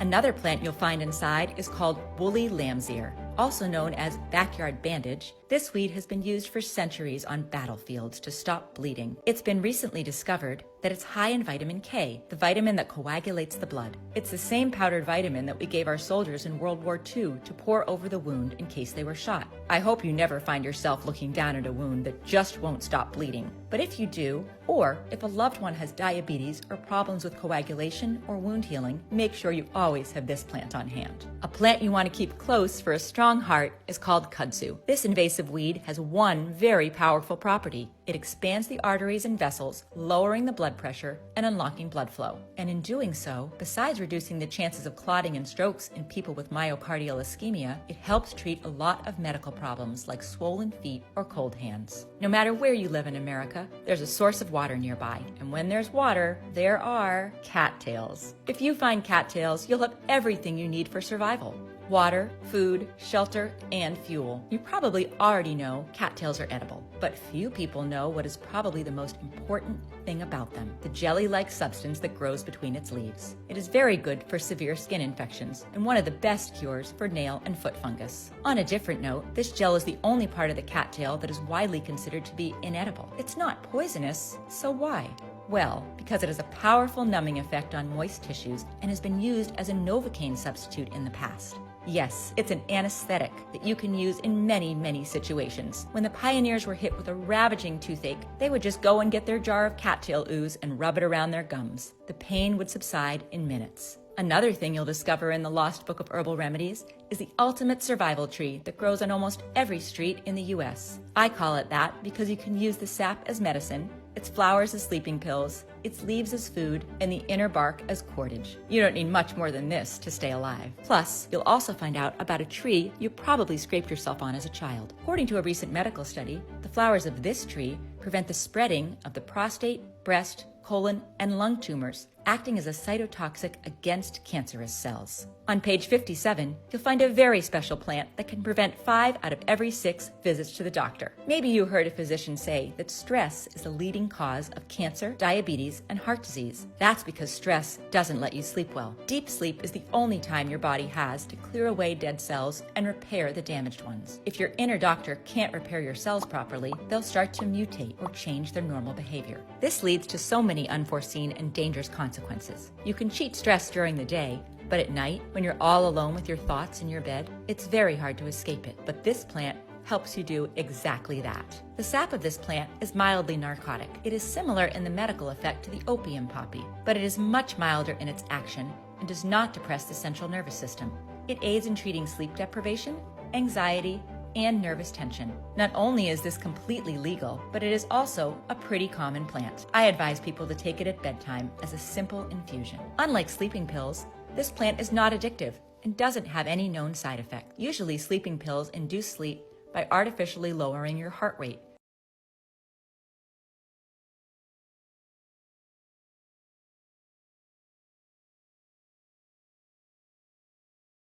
Another plant you'll find inside is called woolly lamb's ear, also known as backyard bandage. This weed has been used for centuries on battlefields to stop bleeding. It's been recently discovered that it's high in vitamin K, the vitamin that coagulates the blood. It's the same powdered vitamin that we gave our soldiers in World War II to pour over the wound in case they were shot. I hope you never find yourself looking down at a wound that just won't stop bleeding. But if you do, or if a loved one has diabetes or problems with coagulation or wound healing, make sure you always have this plant on hand. A plant you want to keep close for a strong heart is called kudzu. This invasive weed has one very powerful property. It expands the arteries and vessels, lowering the blood pressure and unlocking blood flow. And in doing so, besides reducing the chances of clotting and strokes in people with myocardial ischemia, it helps treat a lot of medical problems like swollen feet or cold hands. No matter where you live in America, there's a source of water nearby. And when there's water, there are cattails. If you find cattails, you'll have everything you need for survival. Water, food, shelter, and fuel. You probably already know cattails are edible, but few people know what is probably the most important thing about them, the jelly-like substance that grows between its leaves. It is very good for severe skin infections and one of the best cures for nail and foot fungus. On a different note, this gel is the only part of the cattail that is widely considered to be inedible. It's not poisonous, so why? Well, because it has a powerful numbing effect on moist tissues and has been used as a Novocaine substitute in the past. Yes, it's an anesthetic that you can use in many, many situations. When the pioneers were hit with a ravaging toothache, they would just go and get their jar of cattail ooze and rub it around their gums. The pain would subside in minutes. Another thing you'll discover in the Lost Book of Herbal Remedies is the ultimate survival tree that grows on almost every street in the U.S. I call it that because you can use the sap as medicine, its flowers as sleeping pills, its leaves as food, and the inner bark as cordage. You don't need much more than this to stay alive. Plus, you'll also find out about a tree you probably scraped yourself on as a child. According to a recent medical study, the flowers of this tree prevent the spreading of the prostate, breast, colon, and lung tumors, acting as a cytotoxic against cancerous cells. On page 57, you'll find a very special plant that can prevent 5 out of every 6 visits to the doctor. Maybe you heard a physician say that stress is the leading cause of cancer, diabetes, and heart disease. That's because stress doesn't let you sleep well. Deep sleep is the only time your body has to clear away dead cells and repair the damaged ones. If your inner doctor can't repair your cells properly, they'll start to mutate or change their normal behavior. This leads to so many unforeseen and dangerous consequences. You can cheat stress during the day, but at night, when you're all alone with your thoughts in your bed, it's very hard to escape it. But this plant helps you do exactly that. The sap of this plant is mildly narcotic. It is similar in the medical effect to the opium poppy, but it is much milder in its action and does not depress the central nervous system. It aids in treating sleep deprivation, anxiety, and nervous tension. Not only is this completely legal, but it is also a pretty common plant. I advise people to take it at bedtime as a simple infusion. Unlike sleeping pills, this plant is not addictive and doesn't have any known side effect. Usually sleeping pills induce sleep by artificially lowering your heart rate,